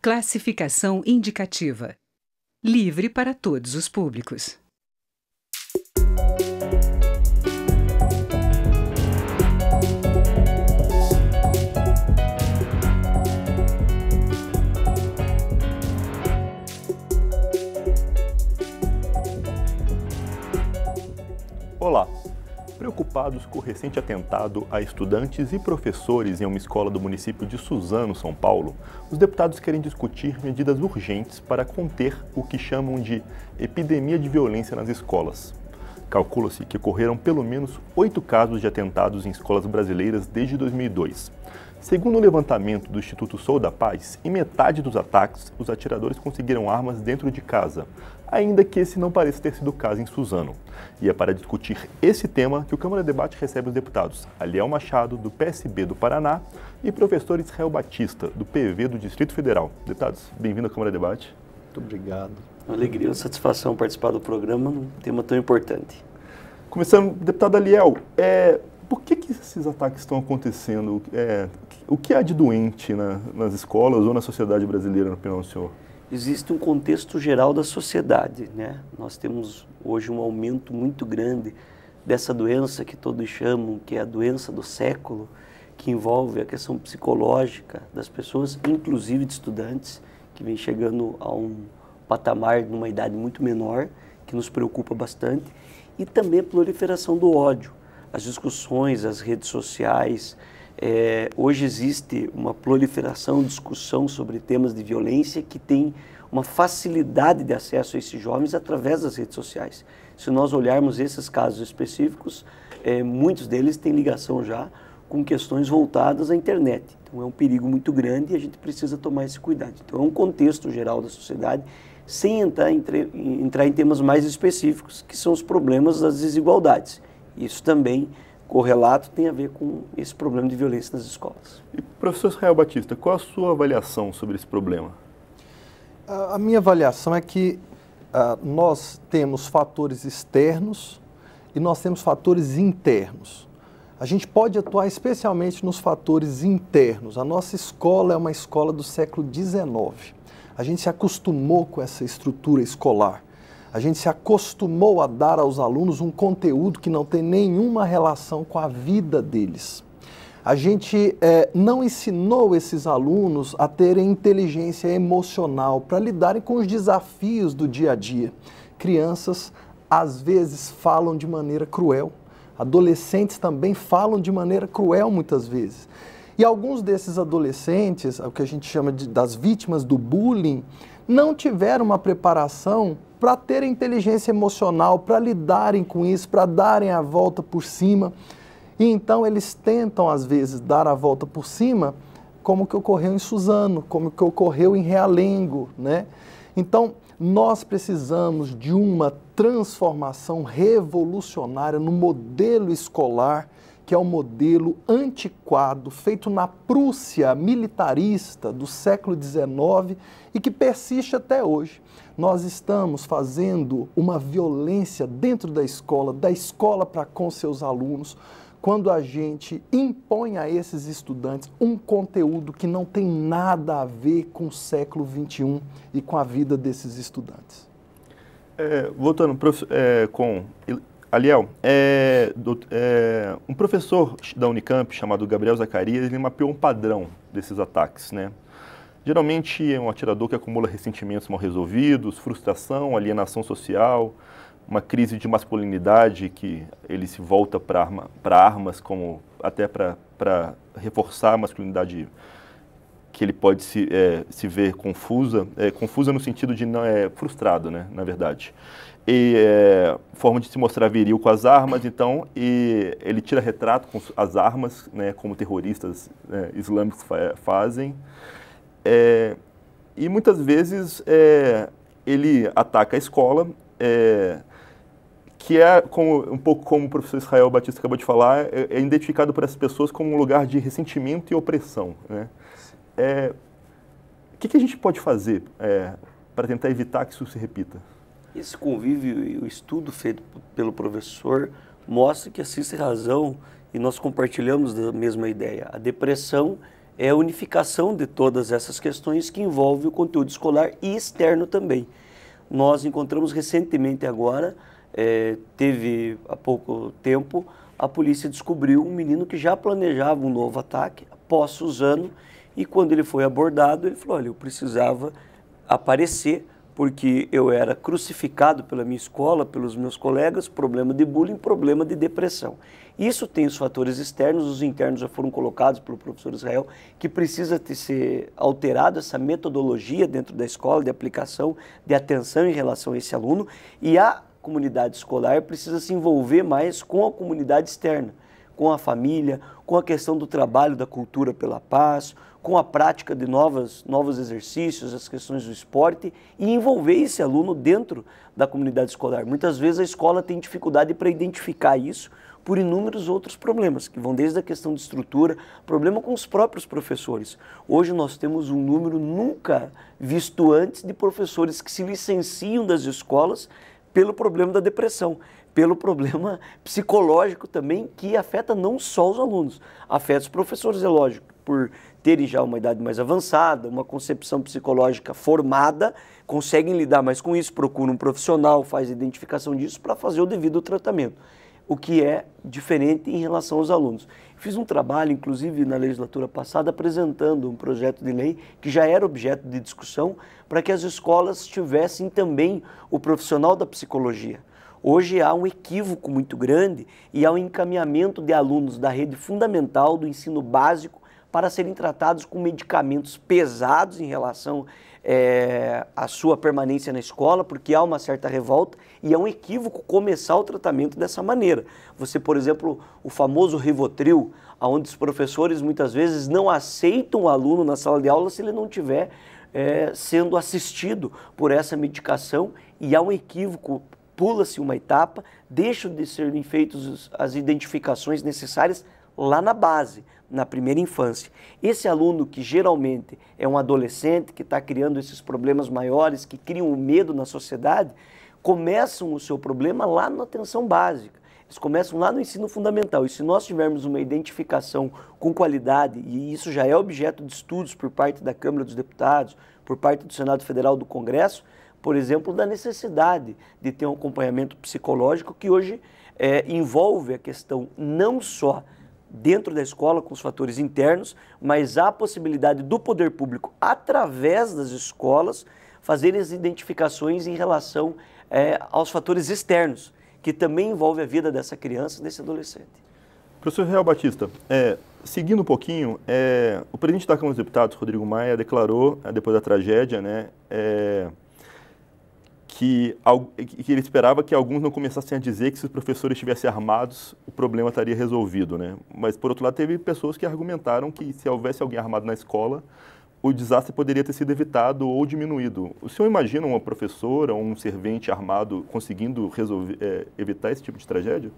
Classificação indicativa. Livre para todos os públicos. Olá! Preocupados com o recente atentado a estudantes e professores em uma escola do município de Suzano, São Paulo, os deputados querem discutir medidas urgentes para conter o que chamam de epidemia de violência nas escolas. Calcula-se que ocorreram pelo menos 8 casos de atentados em escolas brasileiras desde 2002. Segundo o levantamento do Instituto Sou da Paz, em metade dos ataques, os atiradores conseguiram armas dentro de casa, ainda que esse não pareça ter sido o caso em Suzano. E é para discutir esse tema que o Câmara Debate recebe os deputados Aliel Machado, do PSB do Paraná, e professor Israel Batista, do PV do Distrito Federal. Deputados, bem-vindo à Câmara Debate. Muito obrigado. Uma alegria, uma satisfação participar do programa num tema tão importante. Começando, deputado Aliel, por que esses ataques estão acontecendo? O que há de doente nas escolas ou na sociedade brasileira, na opinião do senhor? Existe um contexto geral da sociedade, né? Nós temos hoje um aumento muito grande dessa doença que todos chamam, que é a doença do século, que envolve a questão psicológica das pessoas, inclusive de estudantes, que vem chegando a um patamar numa idade muito menor, que nos preocupa bastante, e também a proliferação do ódio, as discussões, as redes sociais. Hoje existe uma proliferação, discussão sobre temas de violência que tem uma facilidade de acesso a esses jovens através das redes sociais. Se nós olharmos esses casos específicos, muitos deles têm ligação já com questões voltadas à internet. Então é um perigo muito grande e a gente precisa tomar esse cuidado. Então é um contexto geral da sociedade, sem entrar em temas mais específicos, que são os problemas das desigualdades. Isso também, correlato, tem a ver com esse problema de violência nas escolas. E, professor Israel Batista, qual a sua avaliação sobre esse problema? A minha avaliação é que nós temos fatores externos e nós temos fatores internos. A gente pode atuar especialmente nos fatores internos. A nossa escola é uma escola do século XIX. A gente se acostumou com essa estrutura escolar. A gente se acostumou a dar aos alunos um conteúdo que não tem nenhuma relação com a vida deles. A gente não ensinou esses alunos a terem inteligência emocional para lidarem com os desafios do dia a dia. Crianças, às vezes, falam de maneira cruel. Adolescentes também falam de maneira cruel, muitas vezes. E alguns desses adolescentes, o que a gente chama das vítimas do bullying, não tiveram uma preparação para terem inteligência emocional, para lidarem com isso, para darem a volta por cima. E então eles tentam, às vezes, dar a volta por cima, como que ocorreu em Suzano, como que ocorreu em Realengo, né? Então, nós precisamos de uma transformação revolucionária no modelo escolar, que é um modelo antiquado, feito na Prússia militarista do século XIX e que persiste até hoje. Nós estamos fazendo uma violência dentro da escola para com seus alunos, quando a gente impõe a esses estudantes um conteúdo que não tem nada a ver com o século XXI e com a vida desses estudantes. Voltando com Aliel, um professor da Unicamp chamado Gabriel Zacarias, ele mapeou um padrão desses ataques, né? Geralmente é um atirador que acumula ressentimentos mal resolvidos, frustração, alienação social, uma crise de masculinidade que ele se volta para armas, como até para reforçar a masculinidade que ele pode se ver confusa, confusa no sentido de não frustrado, né, na verdade. E forma de se mostrar viril com as armas, então, e ele tira retrato com as armas, né, como terroristas islâmicos fazem. E muitas vezes ele ataca a escola, que um pouco como o professor Israel Batista acabou de falar, é identificado por essas pessoas como um lugar de ressentimento e opressão, né? O que a gente pode fazer para tentar evitar que isso se repita? Esse convívio e o estudo feito pelo professor mostra que assiste razão e nós compartilhamos da mesma ideia. A depressão é a unificação de todas essas questões que envolvem o conteúdo escolar e externo também. Nós encontramos recentemente agora, teve há pouco tempo, a polícia descobriu um menino que já planejava um novo ataque após Suzano, e quando ele foi abordado, ele falou, olha, eu precisava aparecer porque eu era crucificado pela minha escola, pelos meus colegas, problema de bullying, problema de depressão. Isso tem os fatores externos, os internos já foram colocados pelo professor Israel, que precisa ser alterado essa metodologia dentro da escola, de aplicação, de atenção em relação a esse aluno, e a comunidade escolar precisa se envolver mais com a comunidade externa, com a família, com a questão do trabalho da cultura pela paz, com a prática de novos exercícios, as questões do esporte, e envolver esse aluno dentro da comunidade escolar. Muitas vezes a escola tem dificuldade para identificar isso por inúmeros outros problemas, que vão desde a questão de estrutura, problema com os próprios professores. Hoje nós temos um número nunca visto antes de professores que se licenciam das escolas pelo problema da depressão, pelo problema psicológico também, que afeta não só os alunos, afeta os professores, é lógico, por terem já uma idade mais avançada, uma concepção psicológica formada, conseguem lidar mais com isso, procuram um profissional, faz identificação disso para fazer o devido tratamento, o que é diferente em relação aos alunos. Fiz um trabalho, inclusive na legislatura passada, apresentando um projeto de lei que já era objeto de discussão para que as escolas tivessem também o profissional da psicologia. Hoje há um equívoco muito grande e há um encaminhamento de alunos da rede fundamental, do ensino básico, para serem tratados com medicamentos pesados em relação à sua permanência na escola, porque há uma certa revolta e é um equívoco começar o tratamento dessa maneira. Você, por exemplo, o famoso Rivotril, onde os professores muitas vezes não aceitam o aluno na sala de aula se ele não tiver sendo assistido por essa medicação, e há um equívoco, pula-se uma etapa, deixam de serem feitas as identificações necessárias lá na base, na primeira infância. Esse aluno que geralmente é um adolescente, que está criando esses problemas maiores, que criam um medo na sociedade, começam o seu problema lá na atenção básica. Eles começam lá no ensino fundamental. E se nós tivermos uma identificação com qualidade, e isso já é objeto de estudos por parte da Câmara dos Deputados, por parte do Senado Federal, do Congresso, por exemplo, da necessidade de ter um acompanhamento psicológico que hoje envolve a questão não só dentro da escola, com os fatores internos, mas há a possibilidade do poder público, através das escolas, fazer as identificações em relação aos fatores externos, que também envolve a vida dessa criança, desse adolescente. Professor Israel Batista, seguindo um pouquinho, o presidente da Câmara dos Deputados, Rodrigo Maia, declarou, depois da tragédia, que ele esperava que alguns não começassem a dizer que se os professores estivessem armados, o problema estaria resolvido, né? Mas, por outro lado, teve pessoas que argumentaram que se houvesse alguém armado na escola, o desastre poderia ter sido evitado ou diminuído. O senhor imagina uma professora ou um servente armado conseguindo evitar esse tipo de tragédia?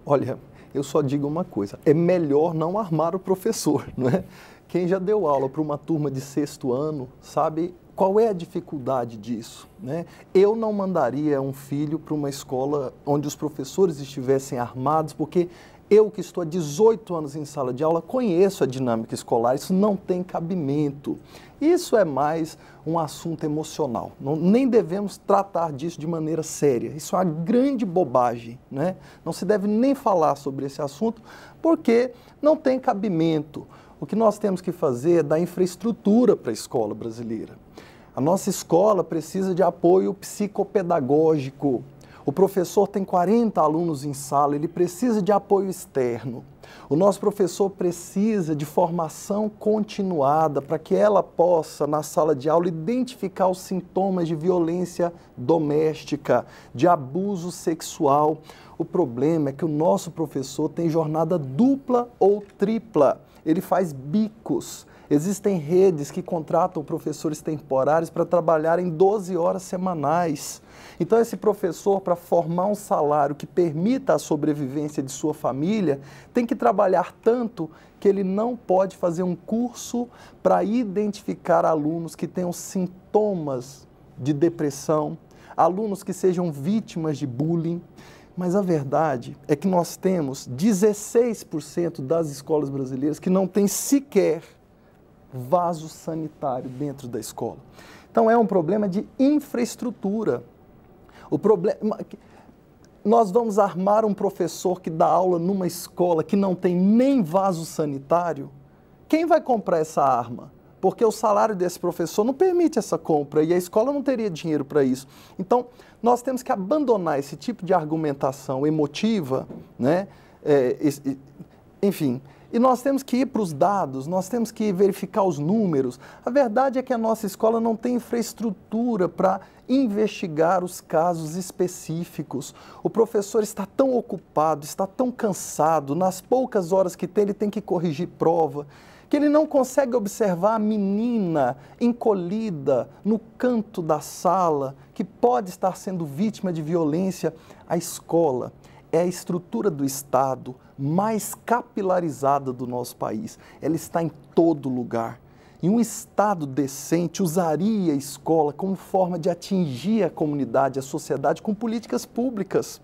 Olha, eu só digo uma coisa, é melhor não armar o professor, não é? Quem já deu aula para uma turma de 6º ano sabe qual é a dificuldade disso, né? Eu não mandaria um filho para uma escola onde os professores estivessem armados, porque eu que estou há 18 anos em sala de aula conheço a dinâmica escolar, isso não tem cabimento. Isso é mais um assunto emocional, nem devemos tratar disso de maneira séria. Isso é uma grande bobagem, né? Não se deve nem falar sobre esse assunto, porque não tem cabimento. O que nós temos que fazer é dar infraestrutura para a escola brasileira. A nossa escola precisa de apoio psicopedagógico. O professor tem 40 alunos em sala, ele precisa de apoio externo. O nosso professor precisa de formação continuada para que ela possa, na sala de aula, identificar os sintomas de violência doméstica, de abuso sexual. O problema é que o nosso professor tem jornada dupla ou tripla. Ele faz bicos. Existem redes que contratam professores temporários para trabalhar em 12 horas semanais. Então, esse professor, para formar um salário que permita a sobrevivência de sua família, tem que trabalhar tanto que ele não pode fazer um curso para identificar alunos que tenham sintomas de depressão, alunos que sejam vítimas de bullying. Mas a verdade é que nós temos 16% das escolas brasileiras que não têm sequer vaso sanitário dentro da escola. Então é um problema de infraestrutura. O problema... Nós vamos armar um professor que dá aula numa escola que não tem nem vaso sanitário? Quem vai comprar essa arma? Porque o salário desse professor não permite essa compra e a escola não teria dinheiro para isso. Então, nós temos que abandonar esse tipo de argumentação emotiva, né? Enfim, e nós temos que ir para os dados, nós temos que verificar os números. A verdade é que a nossa escola não tem infraestrutura para investigar os casos específicos. O professor está tão ocupado, está tão cansado, nas poucas horas que tem, ele tem que corrigir prova, que ele não consegue observar a menina encolhida no canto da sala, que pode estar sendo vítima de violência. A escola é a estrutura do Estado mais capilarizada do nosso país. Ela está em todo lugar. E um Estado decente usaria a escola como forma de atingir a comunidade, a sociedade, com políticas públicas.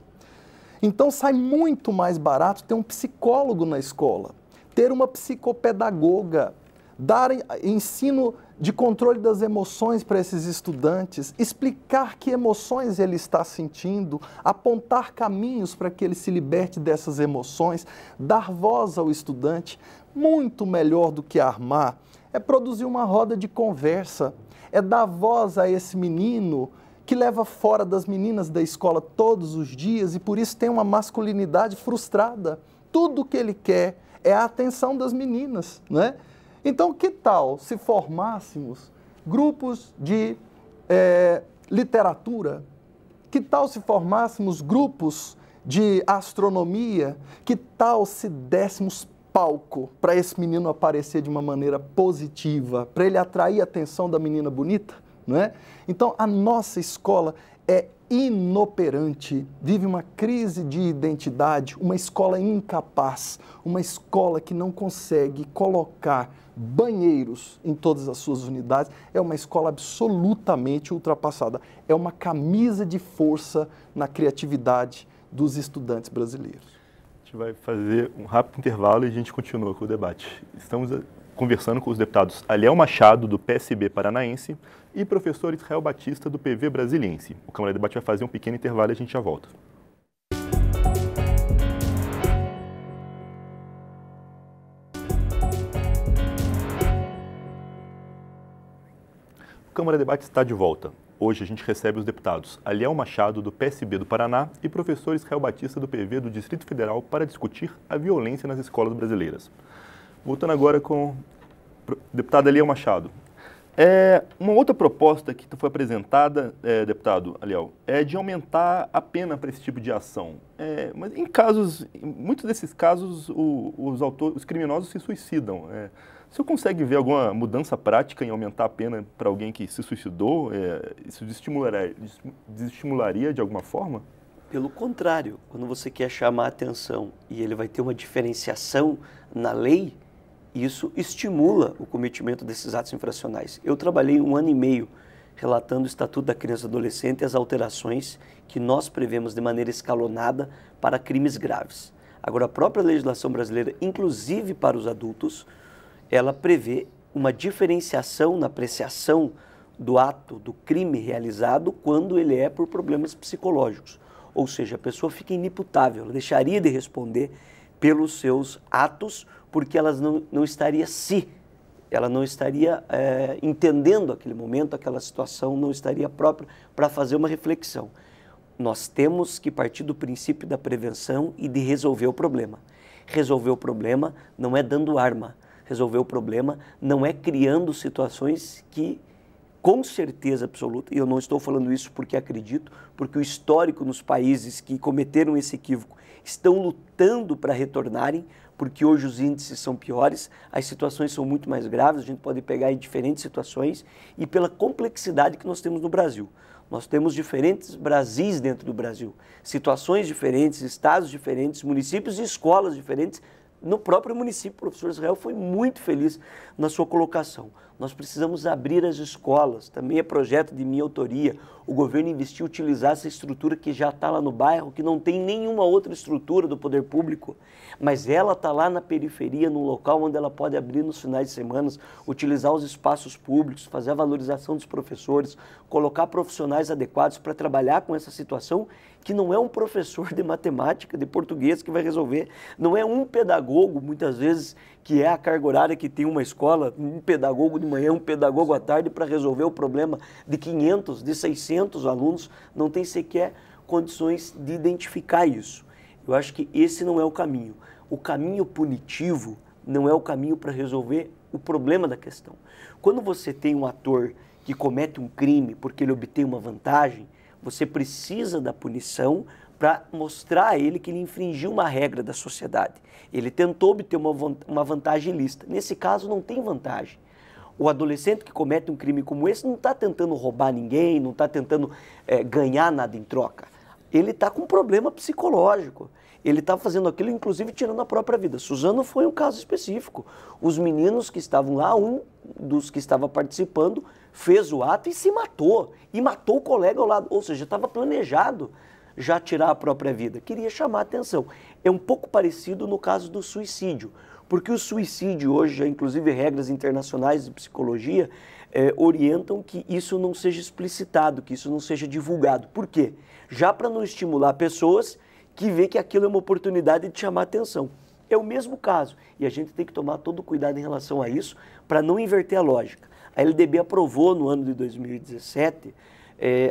Então sai muito mais barato ter um psicólogo na escola, ter uma psicopedagoga, dar ensino de controle das emoções para esses estudantes, explicar que emoções ele está sentindo, apontar caminhos para que ele se liberte dessas emoções, dar voz ao estudante. Muito melhor do que armar é produzir uma roda de conversa, é dar voz a esse menino que leva fora das meninas da escola todos os dias e por isso tem uma masculinidade frustrada. Tudo que ele quer é a atenção das meninas, né? Então, que tal se formássemos grupos de literatura? Que tal se formássemos grupos de astronomia? Que tal se dessemos palco para esse menino aparecer de uma maneira positiva, para ele atrair a atenção da menina bonita, não é? Então, a nossa escola é inoperante, vive uma crise de identidade, uma escola incapaz, uma escola que não consegue colocar banheiros em todas as suas unidades, é uma escola absolutamente ultrapassada, é uma camisa de força na criatividade dos estudantes brasileiros. A gente vai fazer um rápido intervalo e a gente continua com o debate. Estamos conversando com os deputados Aliel Machado, do PSB paranaense, e professor Israel Batista, do PV brasiliense. O Câmara de Debate vai fazer um pequeno intervalo e a gente já volta. O Câmara de Debate está de volta. Hoje a gente recebe os deputados Aliel Machado, do PSB do Paraná, e professor Israel Batista, do PV do Distrito Federal, para discutir a violência nas escolas brasileiras. Voltando agora com o deputado Aliel Machado. Uma outra proposta que foi apresentada, deputado Aliel, é de aumentar a pena para esse tipo de ação. Mas em muitos desses casos, os criminosos se suicidam. O senhor consegue ver alguma mudança prática em aumentar a pena para alguém que se suicidou? Isso desestimularia de alguma forma? Pelo contrário, quando você quer chamar a atenção e ele vai ter uma diferenciação na lei, isso estimula o cometimento desses atos infracionais. Eu trabalhei 1 ano e meio relatando o Estatuto da Criança e do Adolescente e as alterações que nós prevemos de maneira escalonada para crimes graves. Agora, a própria legislação brasileira, inclusive para os adultos, ela prevê uma diferenciação na apreciação do ato, do crime realizado, quando ele é por problemas psicológicos. Ou seja, a pessoa fica inimputável, ela deixaria de responder pelos seus atos, porque ela não estaria ela não estaria entendendo aquele momento, aquela situação, não estaria própria para fazer uma reflexão. Nós temos que partir do princípio da prevenção e de resolver o problema. Resolver o problema não é dando arma, resolver o problema não é criando situações que, com certeza absoluta, e eu não estou falando isso porque acredito, porque o histórico nos países que cometeram esse equívoco estão lutando para retornarem, porque hoje os índices são piores, as situações são muito mais graves, a gente pode pegar em diferentes situações e pela complexidade que nós temos no Brasil. Nós temos diferentes Brasis dentro do Brasil, situações diferentes, estados diferentes, municípios e escolas diferentes. No próprio município, o professor Israel foi muito feliz na sua colocação. Nós precisamos abrir as escolas, também é projeto de minha autoria. O governo investiu em utilizar essa estrutura que já está lá no bairro, que não tem nenhuma outra estrutura do poder público, mas ela está lá na periferia, num local onde ela pode abrir nos finais de semana, utilizar os espaços públicos, fazer a valorização dos professores, colocar profissionais adequados para trabalhar com essa situação, que não é um professor de matemática, de português que vai resolver, não é um pedagogo, muitas vezes, que é a carga horária que tem uma escola, um pedagogo de manhã, um pedagogo à tarde para resolver o problema de 500, de 600 alunos, não tem sequer condições de identificar isso. Eu acho que esse não é o caminho. O caminho punitivo não é o caminho para resolver o problema da questão. Quando você tem um ator que comete um crime porque ele obtém uma vantagem, você precisa da punição para mostrar a ele que ele infringiu uma regra da sociedade. Ele tentou obter uma vantagem ilícita. Nesse caso, não tem vantagem. O adolescente que comete um crime como esse não está tentando roubar ninguém, não está tentando ganhar nada em troca. Ele está com um problema psicológico. Ele está fazendo aquilo, inclusive, tirando a própria vida. Suzano foi um caso específico. Os meninos que estavam lá, um dos que estava participando, fez o ato e se matou. E matou o colega ao lado. Ou seja, estava planejado já tirar a própria vida. Queria chamar a atenção. É um pouco parecido no caso do suicídio. Porque o suicídio hoje, já inclusive regras internacionais de psicologia, orientam que isso não seja explicitado, que isso não seja divulgado. Por quê? Já para não estimular pessoas que vê que aquilo é uma oportunidade de chamar atenção. É o mesmo caso. E a gente tem que tomar todo o cuidado em relação a isso para não inverter a lógica. A LDB aprovou no ano de 2017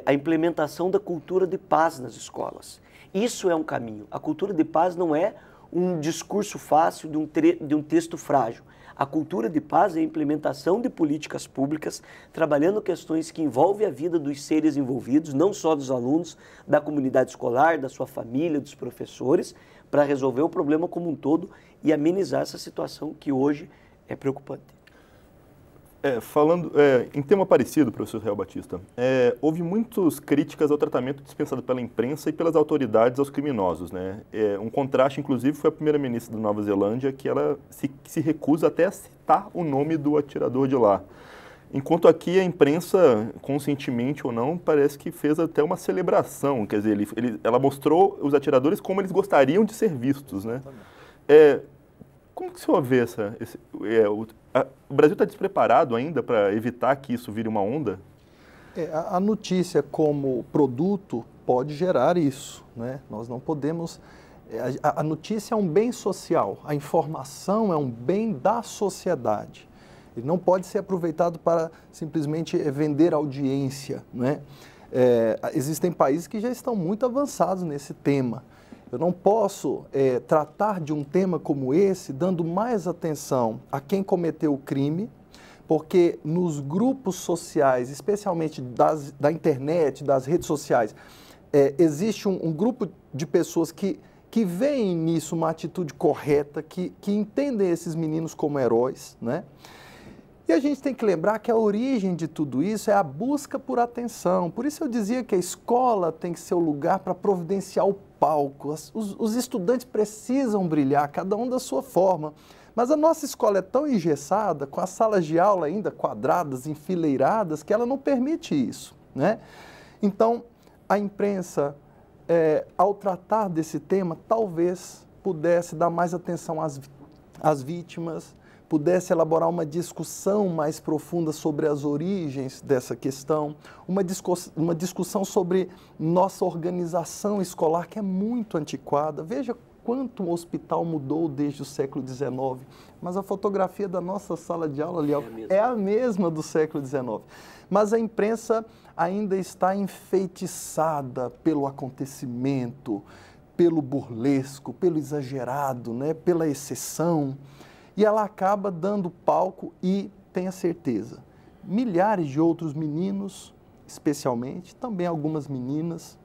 a implementação da cultura de paz nas escolas. Isso é um caminho. A cultura de paz não é um discurso fácil de um texto frágil. A cultura de paz é a implementação de políticas públicas, trabalhando questões que envolvem a vida dos seres envolvidos, não só dos alunos, da comunidade escolar, da sua família, dos professores, para resolver o problema como um todo e amenizar essa situação que hoje é preocupante. Falando em tema parecido, professor Real Batista, houve muitas críticas ao tratamento dispensado pela imprensa e pelas autoridades aos criminosos, né? Um contraste, inclusive, foi a primeira-ministra da Nova Zelândia, que ela se recusa até a citar o nome do atirador de lá. Enquanto aqui a imprensa, conscientemente ou não, parece que fez até uma celebração, quer dizer, ela mostrou os atiradores como eles gostariam de ser vistos, né? Como que o senhor vê o Brasil está despreparado ainda para evitar que isso vire uma onda? A notícia como produto pode gerar isso, né? Nós não podemos... A notícia é um bem social, a informação é um bem da sociedade. Ele não pode ser aproveitado para simplesmente vender audiência, né? Existem países que já estão muito avançados nesse tema. Eu não posso tratar de um tema como esse dando mais atenção a quem cometeu o crime, porque nos grupos sociais, especialmente da internet, das redes sociais, existe um grupo de pessoas que veem nisso uma atitude correta, que entendem esses meninos como heróis, né? E a gente tem que lembrar que a origem de tudo isso é a busca por atenção. Por isso eu dizia que a escola tem que ser o lugar para providenciar o palco. Os estudantes precisam brilhar, cada um da sua forma. Mas a nossa escola é tão engessada, com as salas de aula ainda quadradas, enfileiradas, que ela não permite isso, né? Então, a imprensa, ao tratar desse tema, talvez pudesse dar mais atenção às vítimas, pudesse elaborar uma discussão mais profunda sobre as origens dessa questão, uma discussão sobre nossa organização escolar, que é muito antiquada. Veja quanto o hospital mudou desde o século XIX, mas a fotografia da nossa sala de aula, Liel, é a mesma do século XIX. Mas a imprensa ainda está enfeitiçada pelo acontecimento, pelo burlesco, pelo exagerado, né, pela exceção. E ela acaba dando palco e, tenha certeza, milhares de outros meninos, especialmente, também algumas meninas,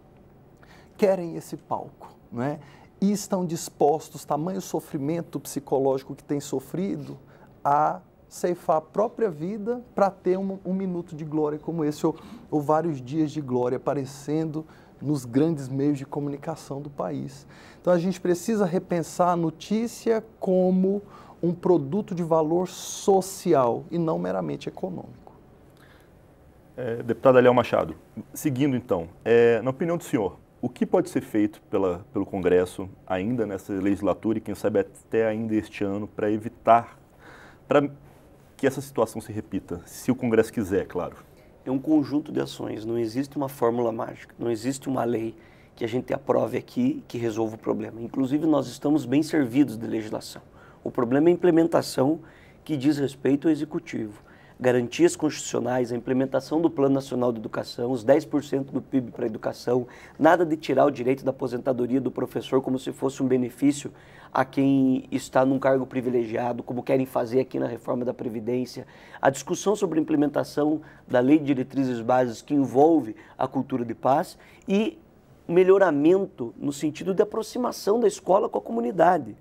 querem esse palco, né? E estão dispostos, tamanho sofrimento psicológico que tem sofrido, a ceifar a própria vida para ter um minuto de glória como esse, ou vários dias de glória aparecendo nos grandes meios de comunicação do país. Então a gente precisa repensar a notícia como um produto de valor social e não meramente econômico. Deputado Aliel Machado, seguindo então, na opinião do senhor, o que pode ser feito pelo Congresso ainda nessa legislatura e quem sabe até ainda este ano para evitar que essa situação se repita, se o Congresso quiser, claro? É um conjunto de ações, não existe uma fórmula mágica, não existe uma lei que a gente aprove aqui que resolva o problema. Inclusive, nós estamos bem servidos de legislação. O problema é a implementação que diz respeito ao Executivo. Garantias constitucionais, a implementação do Plano Nacional de Educação, os 10% do PIB para a educação, nada de tirar o direito da aposentadoria do professor como se fosse um benefício a quem está num cargo privilegiado, como querem fazer aqui na reforma da Previdência. A discussão sobre a implementação da Lei de Diretrizes Básicas que envolve a cultura de paz e melhoramento no sentido de aproximação da escola com a comunidade.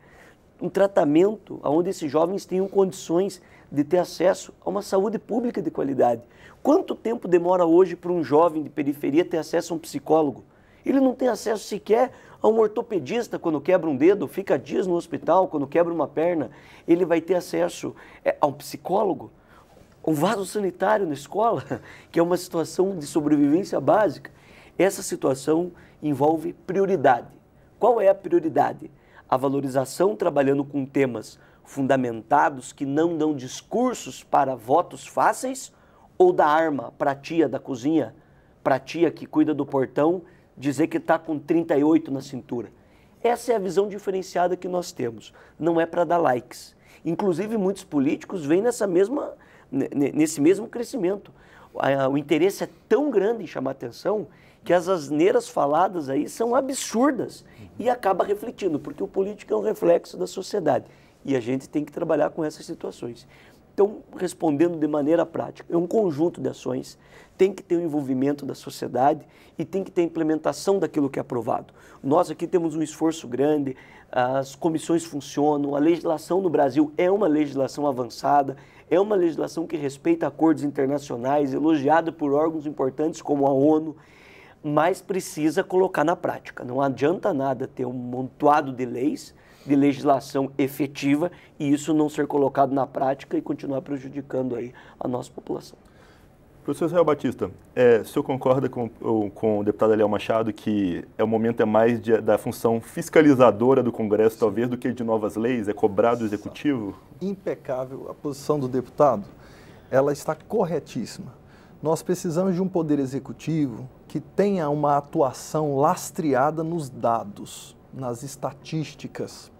Um tratamento onde esses jovens tenham condições de ter acesso a uma saúde pública de qualidade. Quanto tempo demora hoje para um jovem de periferia ter acesso a um psicólogo? Ele não tem acesso sequer a um ortopedista quando quebra um dedo, fica dias no hospital quando quebra uma perna. Ele vai ter acesso a um psicólogo, um vaso sanitário na escola, que é uma situação de sobrevivência básica. Essa situação envolve prioridade. Qual é a prioridade? A valorização trabalhando com temas fundamentados que não dão discursos para votos fáceis ou da arma para a tia da cozinha, para a tia que cuida do portão, dizer que está com 38 na cintura. Essa é a visão diferenciada que nós temos. Não é para dar likes. Inclusive, muitos políticos vêm nesse mesmo crescimento. O interesse é tão grande em chamar atenção que as asneiras faladas aí são absurdas e acaba refletindo, porque o político é um reflexo da sociedade e a gente tem que trabalhar com essas situações. Então, respondendo de maneira prática, é um conjunto de ações, tem que ter o envolvimento da sociedade e tem que ter a implementação daquilo que é aprovado. Nós aqui temos um esforço grande, as comissões funcionam, a legislação no Brasil é uma legislação avançada, é uma legislação que respeita acordos internacionais, elogiada por órgãos importantes como a ONU, mas precisa colocar na prática. Não adianta nada ter um montoado de leis, de legislação efetiva e isso não ser colocado na prática e continuar prejudicando aí a nossa população. Professor Israel Batista, o senhor concorda com o deputado Aliel Machado que o momento é mais da função fiscalizadora do Congresso, talvez, do que de novas leis? É cobrar do Executivo? Impecável a posição do deputado. Ela está corretíssima. Nós precisamos de um poder executivo que tenha uma atuação lastreada nos dados, nas estatísticas.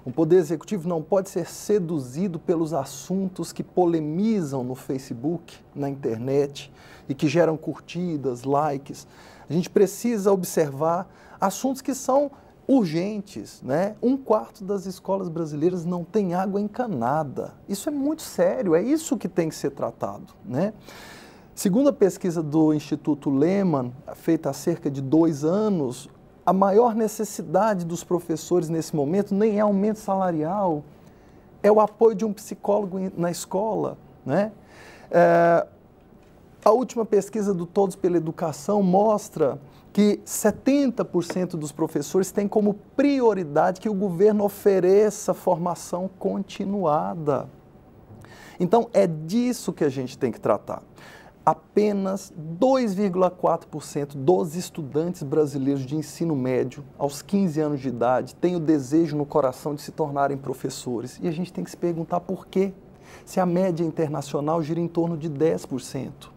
Um poder executivo não pode ser seduzido pelos assuntos que polemizam no Facebook, na internet e que geram curtidas, likes. A gente precisa observar assuntos que são urgentes, né? 1/4 das escolas brasileiras não tem água encanada. Isso é muito sério, é isso que tem que ser tratado, né? Segundo a pesquisa do Instituto Lehman, feita há cerca de 2 anos, a maior necessidade dos professores nesse momento nem é aumento salarial, é o apoio de um psicólogo na escola, né? A última pesquisa do Todos pela Educação mostra que 70% dos professores têm como prioridade que o governo ofereça formação continuada. Então, é disso que a gente tem que tratar. Apenas 2,4% dos estudantes brasileiros de ensino médio, aos 15 anos de idade, têm o desejo no coração de se tornarem professores. E a gente tem que se perguntar por quê. Se a média internacional gira em torno de 10%.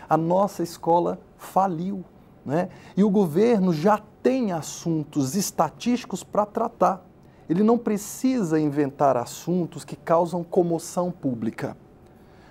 A nossa escola faliu, né? E o governo já tem assuntos estatísticos para tratar. Ele não precisa inventar assuntos que causam comoção pública.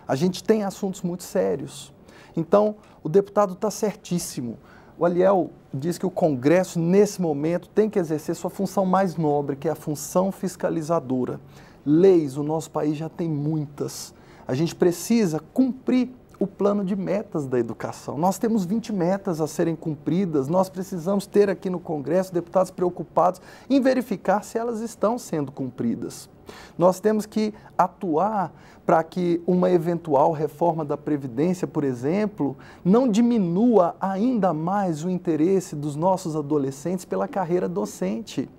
A gente tem assuntos muito sérios. Então, o deputado está certíssimo. O Aliel diz que o Congresso, nesse momento, tem que exercer sua função mais nobre, que é a função fiscalizadora. Leis, o nosso país já tem muitas. A gente precisa cumprir o plano de metas da educação. Nós temos 20 metas a serem cumpridas, nós precisamos ter aqui no Congresso deputados preocupados em verificar se elas estão sendo cumpridas. Nós temos que atuar para que uma eventual reforma da Previdência, por exemplo, não diminua ainda mais o interesse dos nossos adolescentes pela carreira docente.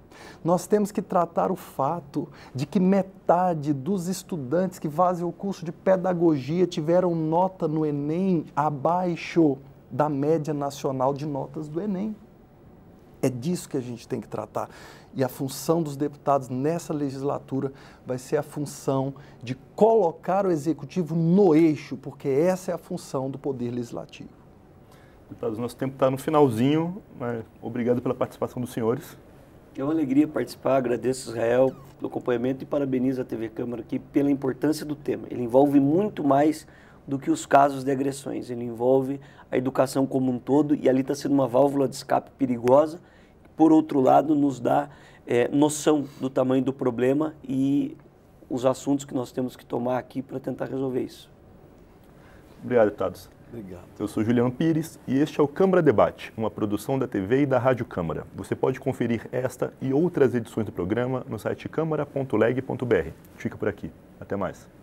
Nós temos que tratar o fato de que metade dos estudantes que fazem o curso de pedagogia tiveram nota no Enem abaixo da média nacional de notas do Enem. É disso que a gente tem que tratar. E a função dos deputados nessa legislatura vai ser a função de colocar o Executivo no eixo, porque essa é a função do Poder Legislativo. Deputados, nosso tempo está no finalzinho, mas obrigado pela participação dos senhores. É uma alegria participar, agradeço Israel pelo acompanhamento e parabenizo a TV Câmara aqui pela importância do tema. Ele envolve muito mais do que os casos de agressões, ele envolve a educação como um todo e ali está sendo uma válvula de escape perigosa, por outro lado nos dá noção do tamanho do problema e os assuntos que nós temos que tomar aqui para tentar resolver isso. Obrigado, deputados. Obrigado. Eu sou Juliano Pires e este é o Câmara Debate, uma produção da TV e da Rádio Câmara. Você pode conferir esta e outras edições do programa no site câmara.leg.br. Fica por aqui. Até mais.